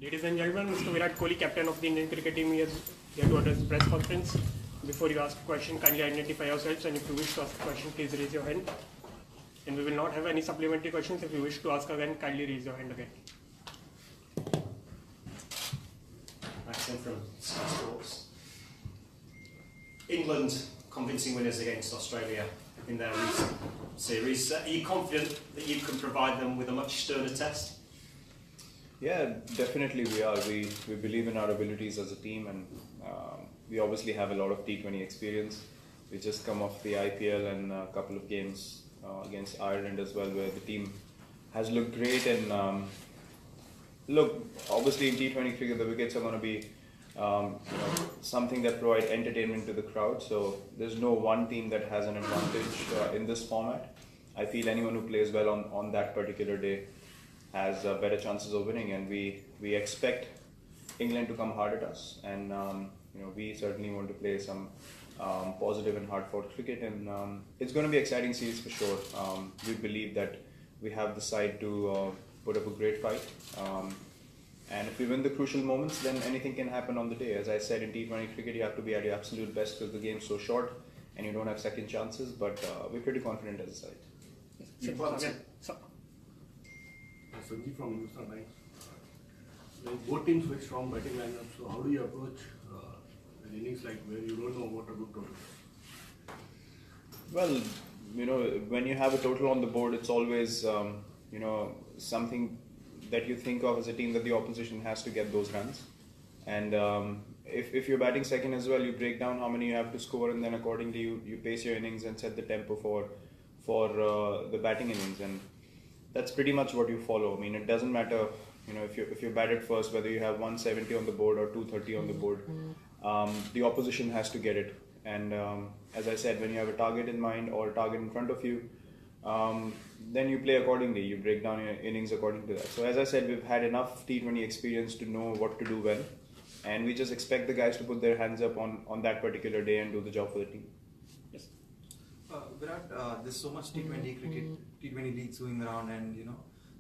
Ladies and gentlemen, Mr. Virat Kohli, captain of the Indian cricket team, is here to address the press conference. Before you ask a question, kindly identify yourselves, and if you wish to ask a question, please raise your hand. And we will not have any supplementary questions. If you wish to ask again, kindly raise your hand again. Maxim from Sky Sports. England convincing winners against Australia in their recent series. Are you confident that you can provide them with a much sterner test? Yeah, definitely we are. We believe in our abilities as a team, and we obviously have a lot of T20 experience. We just come off the IPL and a couple of games against Ireland as well, where the team has looked great. And look, obviously in T20 cricket, the wickets are going to be something that provide entertainment to the crowd. So there's no one team that has an advantage in this format. I feel anyone who plays well on that particular day has better chances of winning, and we expect England to come hard at us, and we certainly want to play some positive and hard-fought cricket, and it's going to be an exciting series for sure. We believe that we have the side to put up a great fight, and if we win the crucial moments, then anything can happen on the day. As I said, in T20 cricket, you have to be at your absolute best because the game's so short and you don't have second chances, but we're pretty confident as a side. Sanjeev from Hindustan Bank. Both teams with strong batting lineup. So how do you approach an innings like where you don't know what a good total is? Well, when you have a total on the board, it's always something that you think of as a team that the opposition has to get those runs. And if you're batting second as well, you break down how many you have to score, and then accordingly you pace your innings and set the tempo for the batting innings. And that's pretty much what you follow. I mean, it doesn't matter, if you bat it first, whether you have 170 on the board or 230 on the board, the opposition has to get it. And as I said, when you have a target in mind or a target in front of you, then you play accordingly. You break down your innings according to that. So as I said, we've had enough T20 experience to know what to do well, and we just expect the guys to put their hands up on that particular day and do the job for the team. Yes. Virat, there's so much T20 cricket, T20 leagues going around, and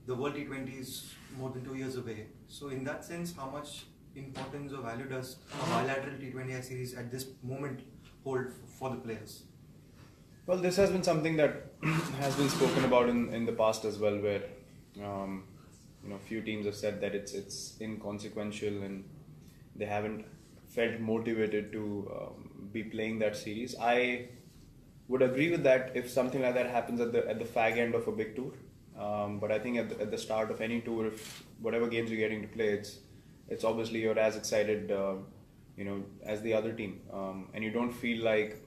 the World T20 is more than 2 years away. So in that sense, how much importance or value does a bilateral T20I series at this moment hold for the players? Well, this has been something that has been spoken about in the past as well, where few teams have said that it's inconsequential and they haven't felt motivated to be playing that series. I would agree with that if something like that happens at the fag end of a big tour. But I think at the start of any tour, if whatever games you're getting to play, it's obviously you're as excited as the other team, and you don't feel like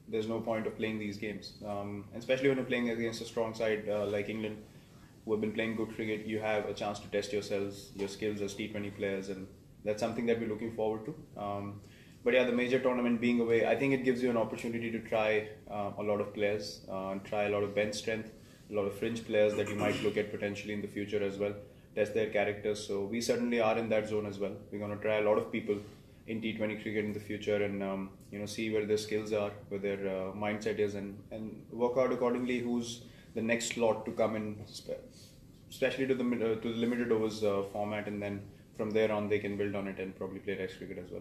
there's no point of playing these games, especially when you're playing against a strong side like England, who have been playing good cricket. You have a chance to test your skills as T20 players, and that's something that we're looking forward to. But yeah, the major tournament being away, I think it gives you an opportunity to try a lot of players, try a lot of bench strength, a lot of fringe players that you might look at potentially in the future as well, test their characters. So we certainly are in that zone as well. We're going to try a lot of people in T20 cricket in the future, and see where their skills are, where their mindset is, and work out accordingly who's the next slot to come in, especially to the limited overs format, and then from there on they can build on it and probably play Test cricket as well.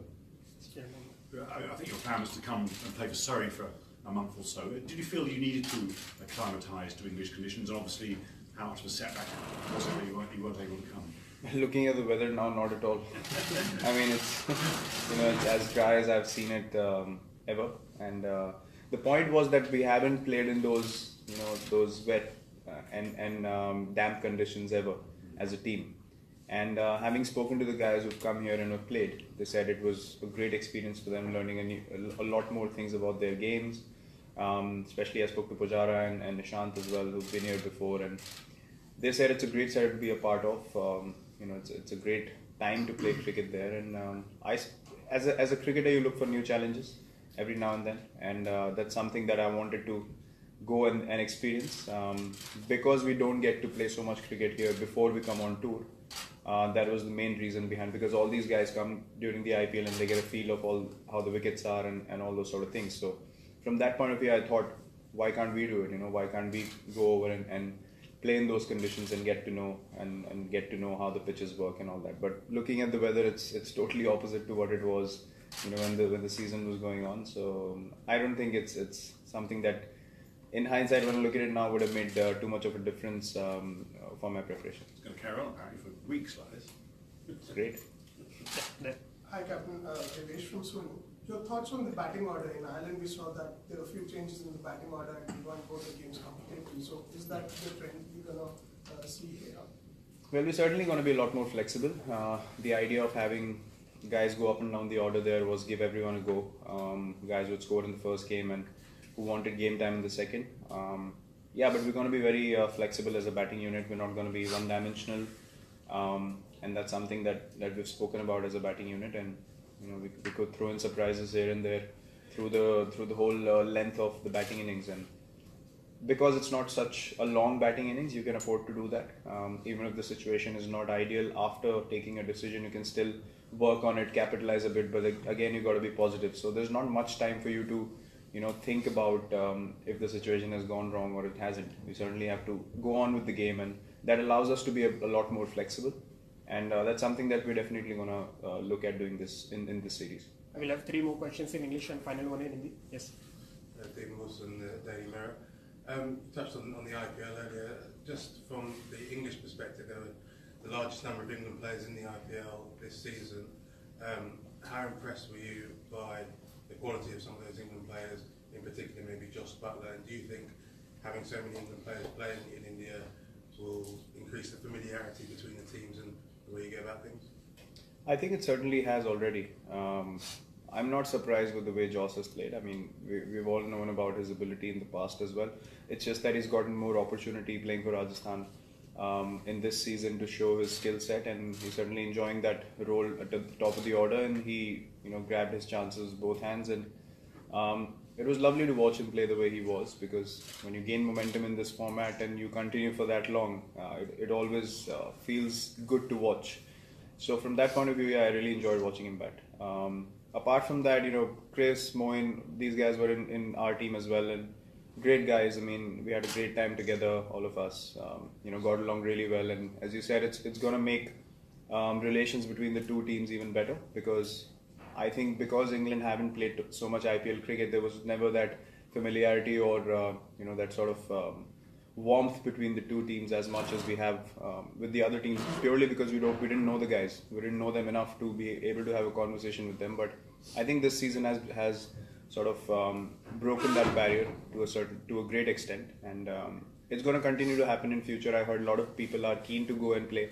I think your plan was to come and play for Surrey for a month or so. Did you feel you needed to acclimatise to English conditions, and obviously how much of a setback was it that you weren't able to come? Looking at the weather now, not at all. I mean, it's as dry as I've seen it ever. And the point was that we haven't played in those wet and damp conditions ever as a team. And having spoken to the guys who've come here and have played, they said it was a great experience for them, learning a lot more things about their games. Especially I spoke to Pujara and Nishant as well, who've been here before, and they said it's a great side to be a part of. It's a great time to play cricket there, and as a cricketer, you look for new challenges every now and then, and that's something that I wanted to go and experience, because we don't get to play so much cricket here before we come on tour. That was the main reason behind, because all these guys come during the IPL and they get a feel of how the wickets are and all those sort of things. So from that point of view, I thought, why can't we do it? Why can't we go over and play in those conditions and get to know and get to know how the pitches work and all that. But looking at the weather, it's totally opposite to what it was, when the season was going on. So I don't think it's something that, in hindsight, when I look at it now, would have made too much of a difference for my preparation. It's going to carry on apparently for weeks like this. It's great. Hi, Captain. Devesh from Swin. Your thoughts on the batting order? In Ireland, we saw that there were a few changes in the batting order and we won both the games comfortably. So is that the trend we're going to see here? Well, we're certainly going to be a lot more flexible. The idea of having guys go up and down the order there was give everyone a go. Guys would score in the first game and who wanted game time in the second. But we're going to be very flexible as a batting unit. We're not going to be one-dimensional. And that's something that we've spoken about as a batting unit, and we could throw in surprises here and there through the whole length of the batting innings. And because it's not such a long batting innings, you can afford to do that. Even if the situation is not ideal, after taking a decision, you can still work on it, capitalize a bit. But again, you got to be positive. So there's not much time for you to think about if the situation has gone wrong or it hasn't. We certainly have to go on with the game, and that allows us to be a lot more flexible. And that's something that we're definitely going to look at doing this in this series. I will have 3 more questions in English and final one in Hindi. Yes. David Wilson, Daily Mirror. You touched on the IPL earlier. Just from the English perspective, there were the largest number of England players in the IPL this season. How impressed were you by the quality of some of those England players, in particular maybe Joss Butler? And do you think having so many England players playing in India will increase the familiarity between the teams and the way you go about things? I think it certainly has already. I'm not surprised with the way Joss has played. I mean, we've all known about his ability in the past as well. It's just that he's gotten more opportunity playing for Rajasthan in this season to show his skill set, and he's certainly enjoying that role at the top of the order, and he grabbed his chances with both hands. And it was lovely to watch him play the way he was, because when you gain momentum in this format and you continue for that long, it always feels good to watch. So from that point of view, I really enjoyed watching him bat. Apart from that, Chris, Moin, these guys were in our team as well, and great guys. I mean, we had a great time together, all of us. Got along really well, and as you said, it's going to make relations between the two teams even better, because I think because England haven't played so much IPL cricket, there was never that familiarity or that sort of warmth between the two teams as much as we have with the other teams, purely because we didn't know the guys. We didn't know them enough to be able to have a conversation with them. But I think this season has sort of broken that barrier to a great extent, and it's going to continue to happen in future. I heard a lot of people are keen to go and play,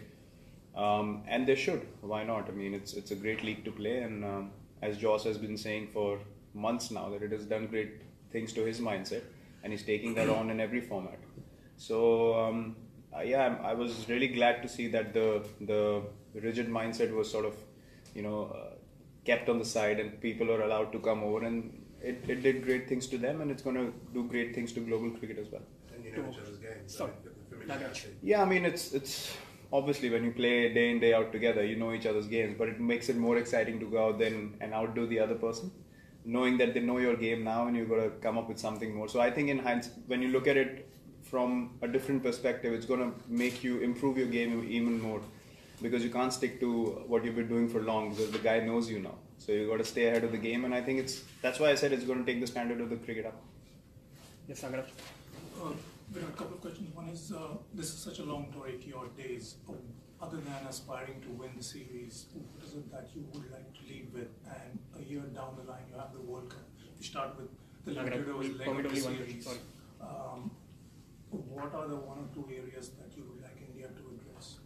and they should. Why not? I mean, it's a great league to play, and as Joss has been saying for months now, that it has done great things to his mindset, and he's taking that on in every format. So I was really glad to see that the rigid mindset was sort of kept on the side, and people are allowed to come over, and it did great things to them, and it's going to do great things to global cricket as well. And you know each other's games. Sorry. The familiarity. Yeah, I mean, it's obviously when you play day in, day out together, you know each other's games, but it makes it more exciting to go out then and outdo the other person, knowing that they know your game now and you've got to come up with something more. So I think in hindsight, when you look at it from a different perspective, it's going to make you improve your game even more, because you can't stick to what you've been doing for long, because the guy knows you now. So you've got to stay ahead of the game, and I think that's why I said it's going to take the standard of the cricket up. Yes, Sagaraj. Virat, a couple of questions. One is, this is such a long tour, 80-odd days. Other than aspiring to win the series, what is it that you would like to lead with? And a year down the line, you have the World Cup. You start with the limited overs leg of the series. What are the 1 or 2 areas that you would like India to address?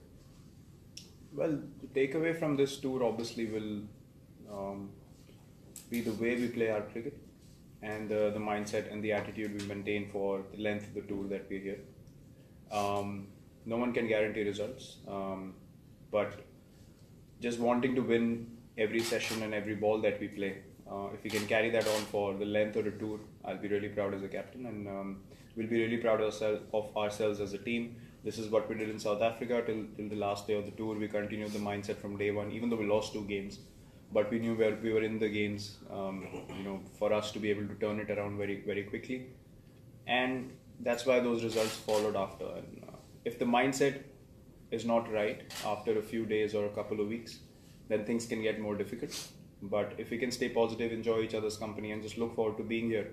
Well, the takeaway from this tour obviously will be the way we play our cricket, and the mindset and the attitude we maintain for the length of the tour that we're here. No one can guarantee results, but just wanting to win every session and every ball that we play, if we can carry that on for the length of the tour, I'll be really proud as a captain, and we'll be really proud of ourselves as a team. This is what we did in South Africa till the last day of the tour. We continued the mindset from day one, even though we lost 2 games. But we knew where we were in the games, for us to be able to turn it around very, very quickly. And that's why those results followed after. And if the mindset is not right after a few days or a couple of weeks, then things can get more difficult. But if we can stay positive, enjoy each other's company, and just look forward to being here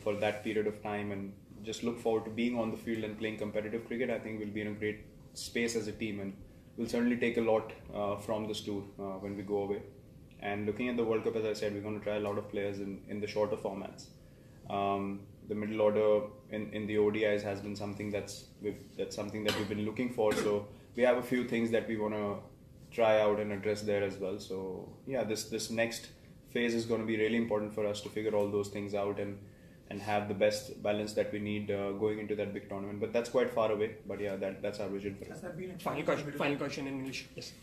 for that period of time, and just look forward to being on the field and playing competitive cricket, I think we'll be in a great space as a team, and we'll certainly take a lot from this tour when we go away. And looking at the World Cup, as I said, we're going to try a lot of players in the shorter formats. The middle order in the ODIs has been something that's something that we've been looking for. So we have a few things that we want to try out and address there as well. So yeah, this next phase is going to be really important for us to figure all those things out and have the best balance that we need going into that big tournament. But that's quite far away. But yeah, that's our vision for it. Final question in English. Yes.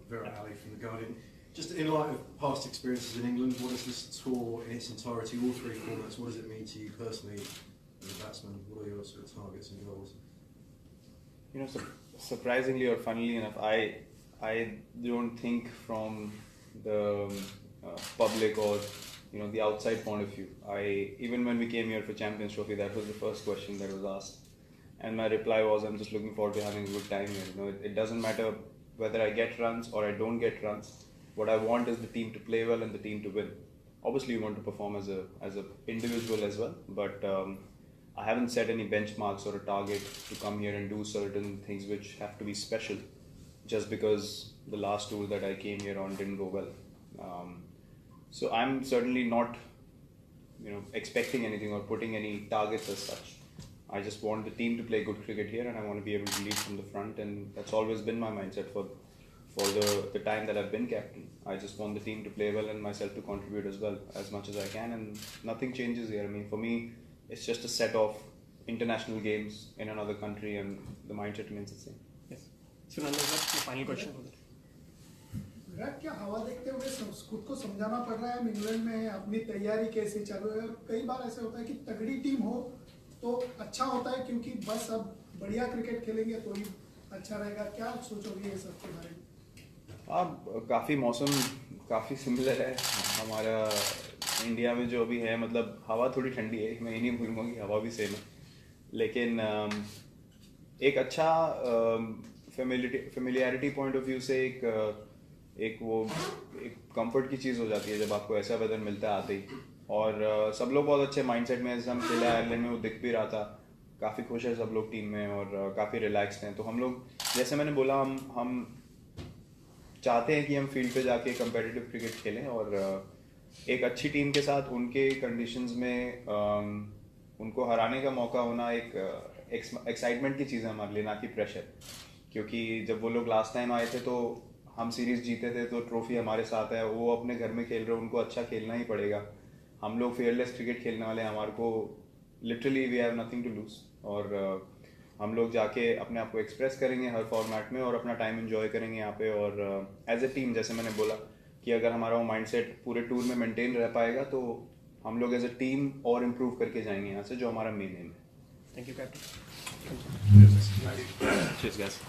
Virat Kohli from The Guardian. Just in light of past experiences in England, what does this tour in its entirety, all three formats, what does it mean to you personally as a batsman? What are your sort of targets and goals? You know, surprisingly or funnily enough, I don't think from the public or the outside point of view. Even when we came here for Champions Trophy, that was the first question that was asked, and my reply was, I'm just looking forward to having a good time here. It doesn't matter whether I get runs or I don't get runs. What I want is the team to play well and the team to win. Obviously, you want to perform as a individual as well, but I haven't set any benchmarks or a target to come here and do certain things which have to be special just because the last tour that I came here on didn't go well. So I'm certainly not expecting anything or putting any targets as such. I just want the team to play good cricket here, and I want to be able to lead from the front, and that's always been my mindset for the time that I've been captain. I just want the team to play well and myself to contribute as well as much as I can, and nothing changes here. I mean, for me, it's just a set of international games in another country, and the mindset remains the same. Yes. Sunanda, the final question for that. Virat, क्या हवा देखते हुए खुद को समझाना पड़ रहा है इंग्लैंड में अपनी तैयारी कैसे चालू है? कई बार ऐसे होता है कि तगड़ी टीम हो तो अच्छा होता है क्योंकि बस अब बढ़िया क्रिकेट खेलेंगे तो ही अच्छा रहेगा. क्या सोचोगे ये सब के बारे में? काफ़ी मौसम काफ़ी सिमिलर है हमारा इंडिया में जो अभी है. मतलब हवा थोड़ी ठंडी है, मैं ये नहीं बोलूँगा कि हवा भी सेम है, लेकिन एक अच्छा फेमिलियरिटी पॉइंट ऑफ व्यू से एक कंफर्ट की चीज़ हो जाती है जब आपको ऐसा वेदर मिलता है आते ही. और सब लोग बहुत अच्छे माइंडसेट में, जैसे हम खेले आयरलैंड में, वो दिख भी रहा था. काफ़ी खुश है सब लोग टीम में और काफ़ी रिलैक्स्ड हैं. तो हम लोग, जैसे मैंने बोला, हम चाहते हैं कि हम फील्ड पे जाके कंपेटिटिव क्रिकेट खेलें और एक अच्छी टीम के साथ उनके कंडीशंस में उनको हराने का मौका होना एक एक्साइटमेंट की चीज़ है हमारे लिए, ना कि प्रेशर. क्योंकि जब वो लोग लास्ट टाइम आए थे तो हम सीरीज़ जीते थे, तो ट्रॉफी हमारे साथ है. वो अपने घर में खेल रहे, उनको अच्छा खेलना ही पड़ेगा. हम लोग फेयरलेस क्रिकेट खेलने वाले हैं. हमारे को literally we have nothing to lose, और हम लोग जाके अपने आप को एक्सप्रेस करेंगे हर फॉर्मेट में और अपना टाइम एंजॉय करेंगे यहाँ पे. और एज ए टीम, जैसे मैंने बोला कि अगर हमारा वो माइंडसेट पूरे टूर में मेंटेन रह पाएगा तो हम लोग एज ए टीम और इम्प्रूव करके जाएंगे यहाँ से, जो हमारा मेन एम है. Thank you captain. Cheers guys.